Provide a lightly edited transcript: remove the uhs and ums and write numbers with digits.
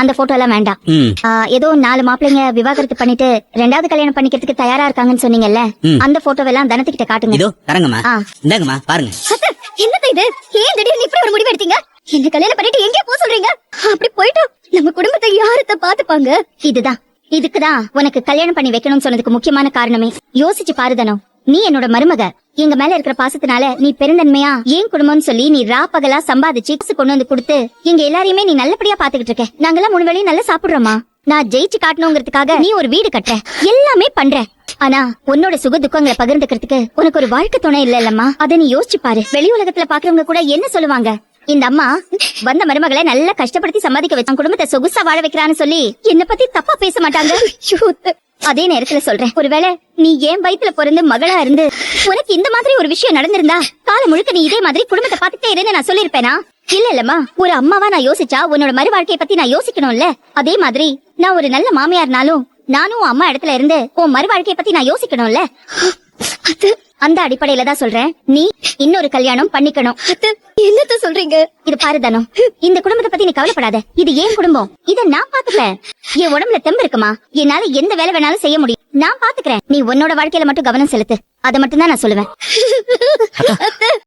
அந்த போட்டோ எல்லாம் வேண்டாம். ஏதோ 4 மாப்பிள்ளைங்க விவாகரத்து பண்ணிட்டு 2வது கல்யாணம் பண்ணிக்கிறதுக்கு தயாரா இருக்காங்கன்னு சொன்னீங்கல்ல, அந்த போட்டோவெல்லாம் தனத்துக்கிட்ட காட்டுங்க. இதோ தரங்கம்மா, இந்தாங்கம்மா பாருங்க. என்னது இது? ஏன் திடீர்னு இப்படி ஒரு முடிவு எடுத்தீங்க? என்ன கல்யாணம் பண்ணிட்டு எங்கே போக சொல்றீங்க? அப்படி போயிட்டு நம்ம குடும்பத்தை யாரத்த பாத்துப்பாங்க? இதுக்குதான் உனக்கு கல்யாணம் பண்ணி வைக்கணும்னு சொன்னதுக்கு முக்கியமான காரணமே. யோசிச்சு பாருதனம், நீ என்னோட மருமக. எங்க மேல இருக்கிற பாசத்தினால நீ பெருந்தன்மையா ஏன் குடும்பம்னு சொல்லி நீ ராப்பகலா சம்பாதிச்சு கொண்டு வந்து கொடுத்து எங்க எல்லாரையுமே நீ நல்லபடியா பாத்துக்கிட்டு இருக்க. நாங்கெல்லாம் 3 வேளையும் நல்லா சாப்பிடுறோமா? நான் ஜெயிச்சு காட்டணுங்கிறதுக்காக நீ ஒரு வீடு கட்டுற, எல்லாமே பண்ற. ஆனா உன்னோட சுக துக்கங்களை பகிர்ந்துக்கிறதுக்கு உனக்கு ஒரு வாழ்க்கை துணை இல்லம்மா. அத நீ யோசிச்சு பாரு. வெளி உலகத்துல பாக்குறவங்க கூட என்ன சொல்லுவாங்க? இந்த அம்மா வந்த மருமகளை நல்லா கஷ்டப்படுத்தி சம்பாதிக்க வச்சான், குடும்பத்தை சொகுசா வாழ வைக்கிறான்னு சொல்லி என்ன பத்தி தப்பா பேச மாட்டாங்க. அதே நேரத்துல சொல்றேன், ஒருவேளை நீ ஏன் வயித்துல பிறந்து மகளா இருந்து உனக்கு இந்த மாதிரி ஒரு விஷயம் நடந்திருந்தா காலம் முழுக்க நீ இதே மாதிரி குடும்பத்தை பாத்துட்டே இருந்து நான் சொல்லிருப்பேனா? இல்லம்மா, ஒரு அம்மாவா நான் யோசிச்சா உன்னோட மறு வாழ்க்கைய பத்தி நான் யோசிக்கணும்ல. அதே மாதிரி நான் ஒரு நல்ல மாமியார்னாலும் நானும் அம்மா இடத்துல இருந்து உன் மறு வாழ்க்கைய பத்தி நான் யோசிக்கணும்ல. அந்த அடிப்படையில தான் சொல்றேன், நீ இன்னொரு கல்யாணம் பண்ணிக்கணும். என்னத்த சொல்றீங்க? இது பாரு தனம், இந்த குடும்பத்தை பத்தி நீ கவலைப்படாத. இது ஏன் குடும்பம், இத நான் பாத்துக்கிறேன். என் உடம்புல தெம்பு இருக்குமா? என்னால எந்த வேலை வேணாலும் செய்ய முடியும். நான் பாத்துக்கிறேன். நீ உன்னோட வாழ்க்கையில மட்டும் கவனம் செலுத்து. அதை மட்டும் தான் நான் சொல்லுவேன்.